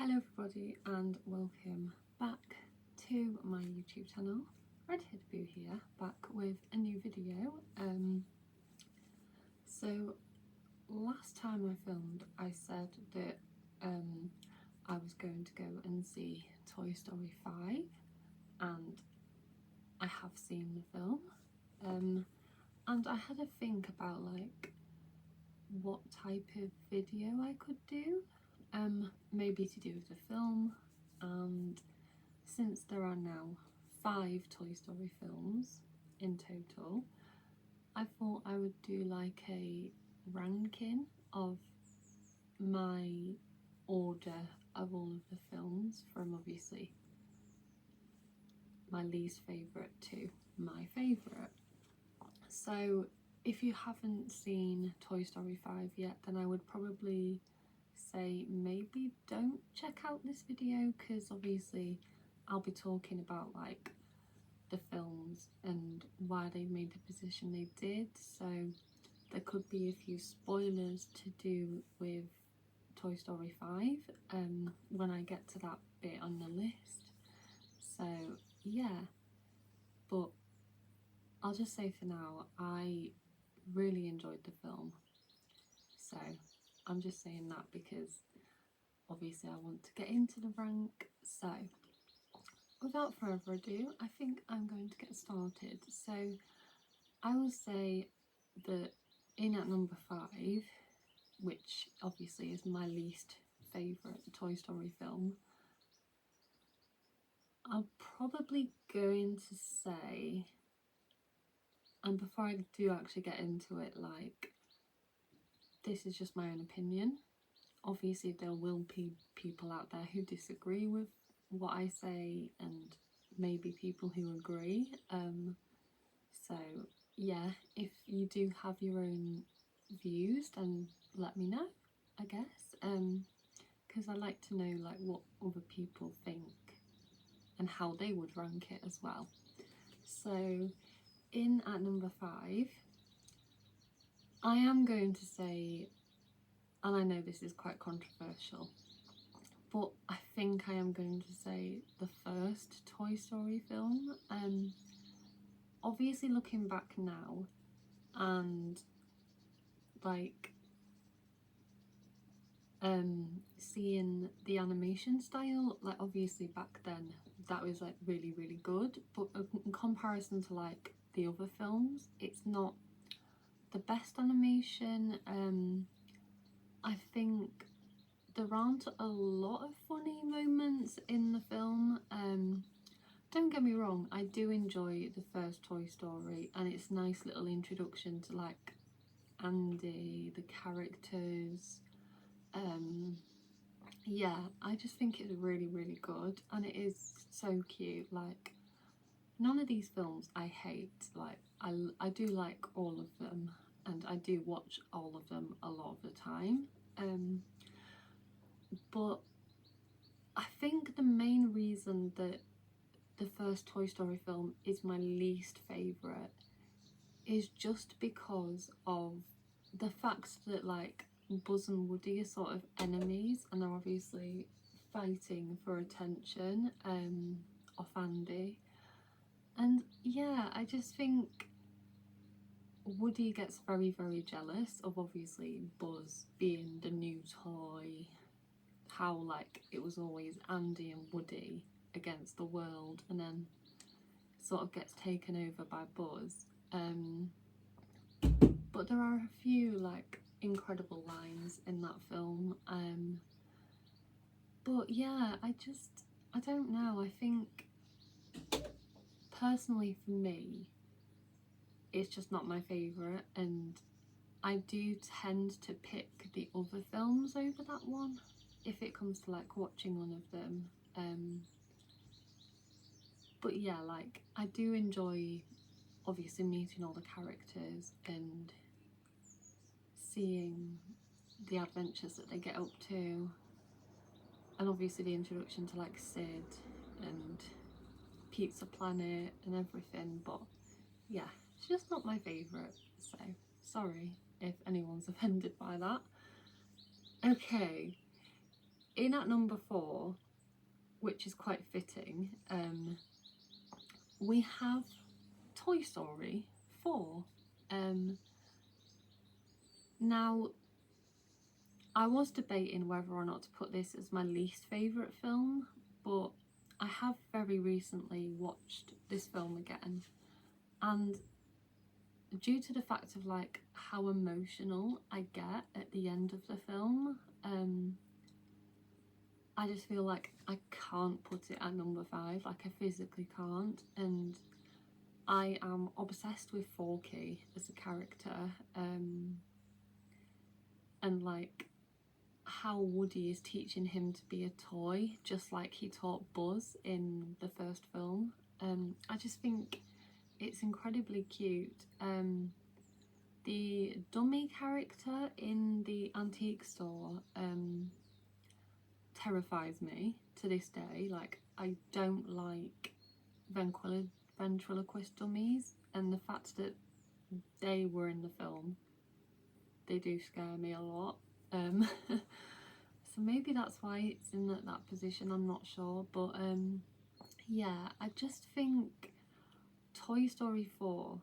Hello everybody and welcome back to my YouTube channel. Redhead Boo here, back with a new video. So last time I filmed I said that I was going to go and see Toy Story 5 and I have seen the film and I had a think about like what type of video I could do. Maybe to do with the film, and since there are now 5 Toy Story films in total, I thought I would do like a ranking of my order of all of the films from obviously my least favourite to my favourite. So if you haven't seen Toy Story 5 yet, then I would probably say maybe don't check out this video, because obviously I'll be talking about like the films and why they made the position they did, so there could be a few spoilers to do with Toy Story 5 when I get to that bit on the list. So yeah, but I'll just say for now I really enjoyed the film, so I'm just saying that because obviously I want to get into the rank. So without further ado, I think I'm going to get started. So I will say that in at number 5, which obviously is my least favourite Toy Story film, I'm probably going to say, and before I do actually get into it, like, this is just my own opinion. Obviously there will be people out there who disagree with what I say and maybe people who agree. So yeah, if you do have your own views then let me know, I guess, because I like to know like what other people think and how they would rank it as well. So in at number 5, I am going to say, and I know this is quite controversial, but I think I am going to say the first Toy Story film. Obviously looking back now and like seeing the animation style, like obviously back then that was like really good, but in comparison to like the other films, it's not the best animation. I think there aren't a lot of funny moments in the film. Don't get me wrong, I do enjoy the first Toy Story and it's a nice little introduction to like Andy, the characters. Yeah, I just think it's really good and it is so cute. Like, none of these films I hate. Like, I do like all of them and I do watch all of them a lot of the time. But I think the main reason that the first Toy Story film is my least favourite is just because of the fact that like Buzz and Woody are sort of enemies and they're obviously fighting for attention off Andy. And yeah, I just think Woody gets very jealous of obviously Buzz being the new toy, how like it was always Andy and Woody against the world and then sort of gets taken over by Buzz. But there are a few like incredible lines in that film. But yeah, I don't know, I think personally for me it's just not my favourite, and I do tend to pick the other films over that one if it comes to like watching one of them. But yeah, like I do enjoy obviously meeting all the characters and seeing the adventures that they get up to, and obviously the introduction to like Sid and Pizza Planet and everything. But yeah, it's just not my favourite, so sorry if anyone's offended by that. Okay, in at number 4, which is quite fitting, we have Toy Story 4. Now, I was debating whether or not to put this as my least favourite film, but I have very recently watched this film again, and due to the fact of like how emotional I get at the end of the film, I just feel like I can't put it at number 5, like I physically can't, and I am obsessed with Forky as a character, and like how Woody is teaching him to be a toy, just like he taught Buzz in the first film. I just think it's incredibly cute. The dummy character in the antique store terrifies me to this day. Like, I don't like ventriloquist dummies, and the fact that they were in the film, they do scare me a lot. So maybe that's why it's in that position, I'm not sure, but yeah, I just think Toy Story 4,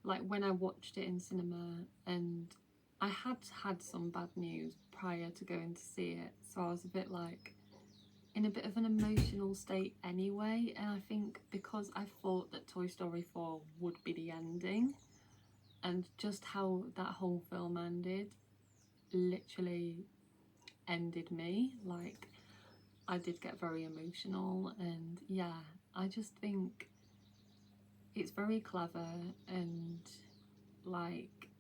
like when I watched it in cinema, and I had some bad news prior to going to see it, so I was a bit like in a bit of an emotional state anyway, and I think because I thought that Toy Story 4 would be the ending, and just how that whole film ended literally ended me. Like, I did get very emotional, and yeah, I just think it's very clever, and like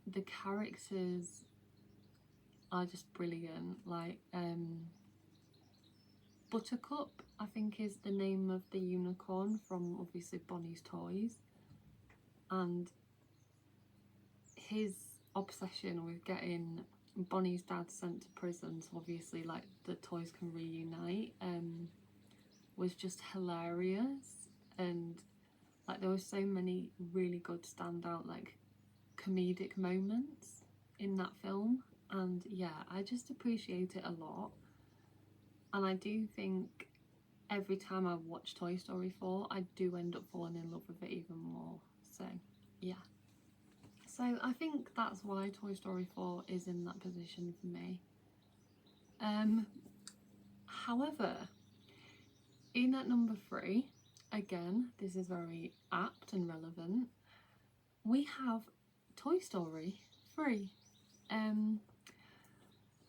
the characters are just brilliant. Like Buttercup, I think, is the name of the unicorn from obviously Bonnie's Toys, and his obsession with getting Bonnie's dad sent to prison so obviously like the toys can reunite was just hilarious, and like there were so many really good standout like comedic moments in that film, and yeah, I just appreciate it a lot, and I do think every time I watch Toy Story 4 I do end up falling in love with it even more. So yeah, so I think that's why Toy Story 4 is in that position for me. However, in at number 3, again, this is very apt and relevant, we have Toy Story 3.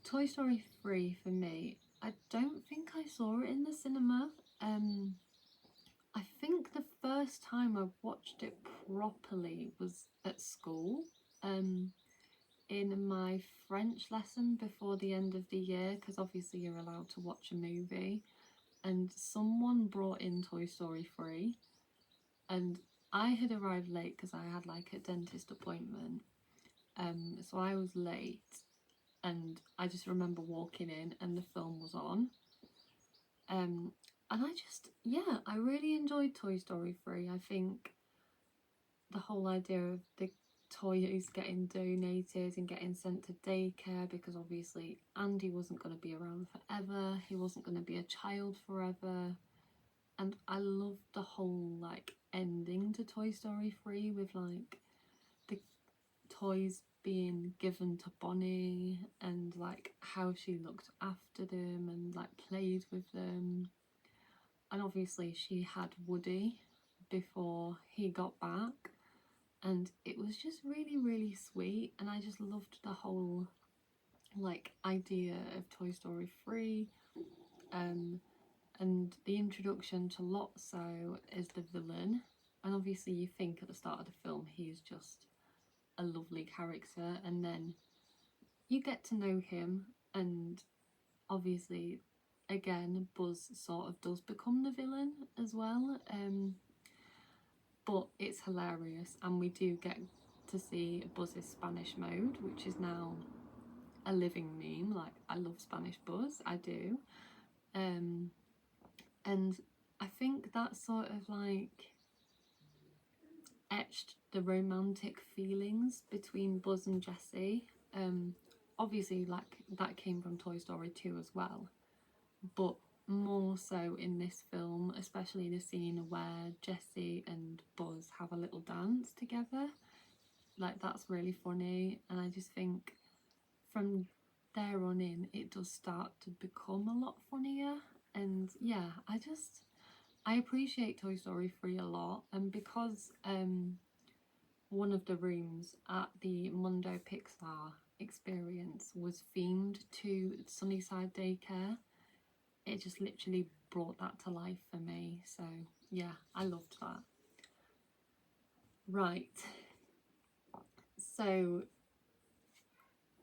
Toy Story 3 for me, I don't think I saw it in the cinema. I think the first time I watched it properly was at school, in my French lesson before the end of the year, because obviously you're allowed to watch a movie, and someone brought in Toy Story 3, and I had arrived late because I had like a dentist appointment, so I was late, and I just remember walking in and the film was on, and I just, yeah, I really enjoyed Toy Story 3. I think the whole idea of the toys getting donated and getting sent to daycare, because obviously Andy wasn't going to be around forever, he wasn't going to be a child forever, and I loved the whole like ending to Toy Story 3 with like the toys being given to Bonnie, and like how she looked after them and like played with them, and obviously she had Woody before he got back, and it was just really really sweet, and I just loved the whole like idea of Toy Story 3, and the introduction to Lotso as the villain, and obviously you think at the start of the film he's just a lovely character, and then you get to know him, and obviously again Buzz sort of does become the villain as well, but it's hilarious, and we do get to see Buzz's Spanish mode, which is now a living meme. Like, I love Spanish Buzz, I do, and I think that sort of like etched the romantic feelings between Buzz and Jessie, obviously like that came from Toy Story 2 as well, but more so in this film, especially the scene where Jessie and Buzz have a little dance together. Like, that's really funny, and I just think from there on in it does start to become a lot funnier. And yeah, I appreciate Toy Story 3 a lot, and because one of the rooms at the Mundo Pixar experience was themed to Sunnyside Daycare, it just literally brought that to life for me. So yeah, I loved that. Right, so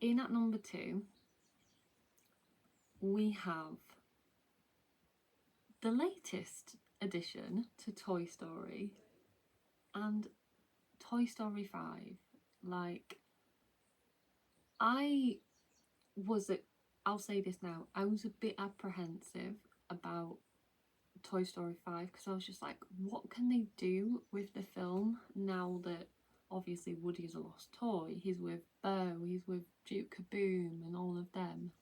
in at number 2 we have the latest addition to Toy Story, and Toy Story 5. Like, I'll say this now, I was a bit apprehensive about Toy Story 5 because I was just like, what can they do with the film now that obviously Woody's a lost toy? He's with Bo, he's with Duke Kaboom and all of them.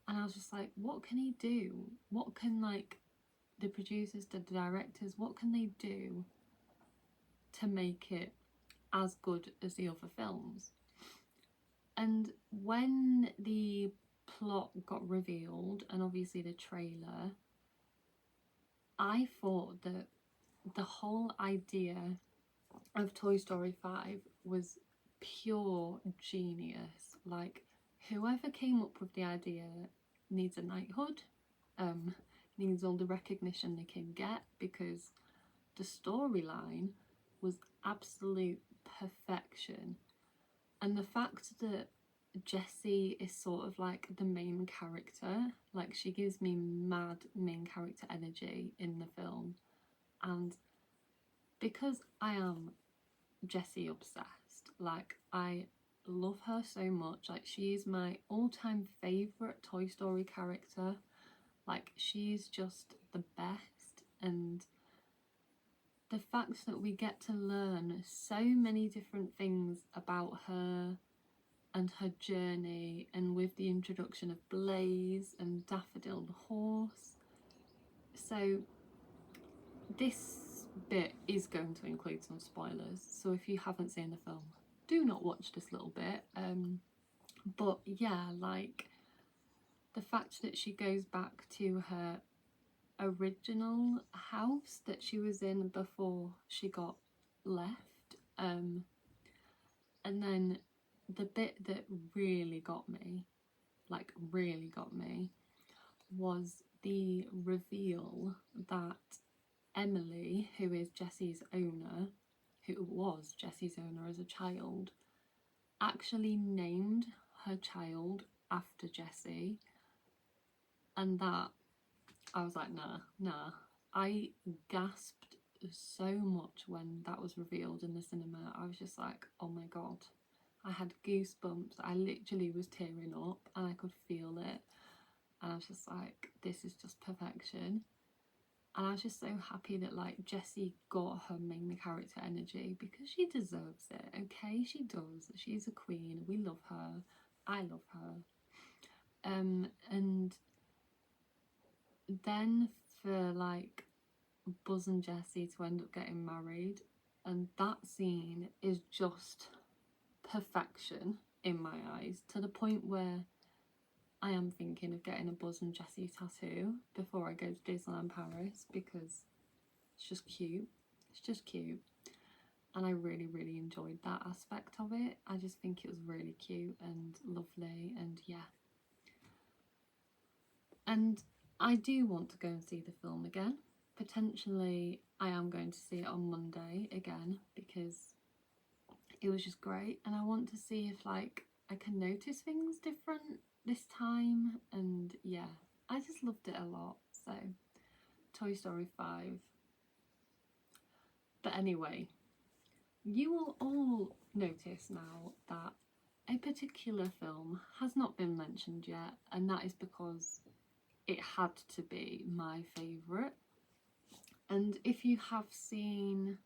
And I was just like, what can he do? What can, like, the producers, the directors, what can they do to make it as good as the other films? And when the plot got revealed, and obviously the trailer, I thought that the whole idea of Toy Story 5 was pure genius. Like, whoever came up with the idea needs a knighthood, needs all the recognition they can get, because the storyline was absolute perfection. And the fact that Jessie is sort of like the main character, like, she gives me mad main character energy in the film. And because I am Jessie obsessed, like, I love her so much. Like, she is my all-time favourite Toy Story character. Like, she's just the best. And the fact that we get to learn so many different things about her and her journey, and with the introduction of Blaze and Daffodil the horse. So this bit is going to include some spoilers, so if you haven't seen the film, do not watch this little bit. But yeah, like, the fact that she goes back to her original house that she was in before she got left, and then the bit that really got me, like really got me, was the reveal that Emily, who is Jessie's owner, who was Jessie's owner as a child, actually named her child after Jessie. And that, I was like, nah. I gasped so much when that was revealed in the cinema. I was just like, oh my god. I had goosebumps. I literally was tearing up and I could feel it. And I was just like, this is just perfection. And I was just so happy that, like, Jessie got her main character energy, because she deserves it, okay? She does. She's a queen. We love her. I love her. And then for, like, Buzz and Jessie to end up getting married, and that scene is just perfection in my eyes, to the point where I am thinking of getting a Buzz and Jessie tattoo before I go to Disneyland Paris, because it's just cute. It's just cute. And I really, really enjoyed that aspect of it. I just think it was really cute and lovely, and yeah. And I do want to go and see the film again. Potentially I am going to see it on Monday again, because it was just great, and I want to see if, like, I can notice things different this time. And yeah, I just loved it a lot. So Toy Story 5. But anyway, you will all notice now that a particular film has not been mentioned yet, and that is because it had to be my favourite. And if you have seen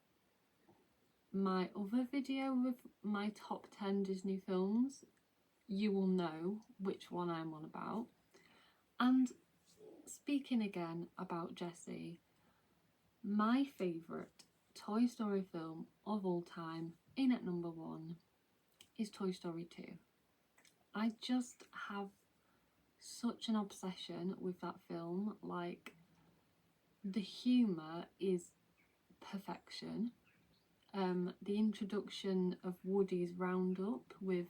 my other video with my top 10 Disney films, you will know which one I'm on about. And speaking again about Jessie, my favourite Toy Story film of all time, in at number 1, is Toy Story 2. I just have such an obsession with that film. Like, the humour is perfection. The introduction of Woody's roundup with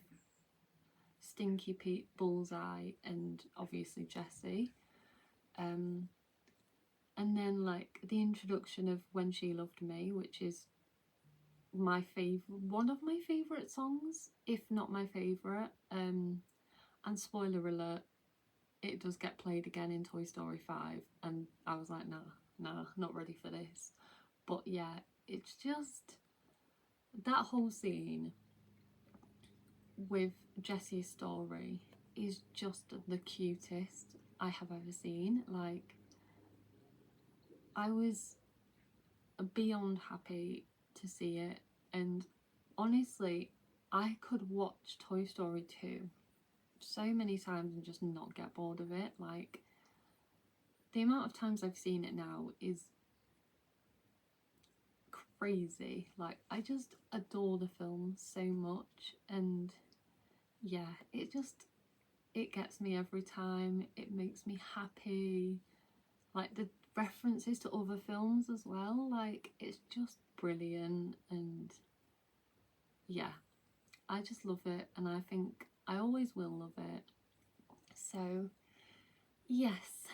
Stinky Pete, Bullseye, and obviously Jessie. And then like the introduction of When She Loved Me, which is my favourite, one of my favourite songs, if not my favourite. And spoiler alert, it does get played again in Toy Story 5, and I was like, nah, not ready for this. But yeah, it's just that whole scene with Jessie's story is just the cutest I have ever seen. Like, I was beyond happy to see it, and honestly, I could watch Toy Story 2 so many times and just not get bored of it. Like, the amount of times I've seen it now is crazy. Like, I just adore the film so much, and yeah, it gets me every time. It makes me happy. Like, the references to other films as well, like, it's just brilliant. And yeah, I just love it, and I think I always will love it. So yes,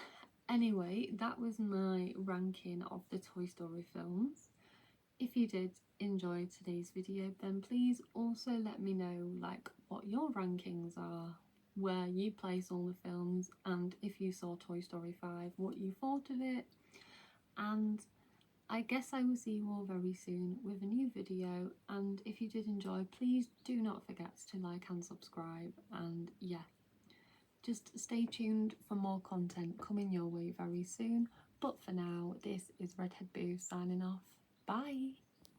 anyway, that was my ranking of the Toy Story films. If you did enjoy today's video, then please also let me know like what your rankings are, where you place all the films, and if you saw Toy Story 5, what you thought of it. And I guess I will see you all very soon with a new video, and if you did enjoy, please do not forget to like and subscribe. And yeah, just stay tuned for more content coming your way very soon. But for now, this is Redhead Boo signing off. Bye!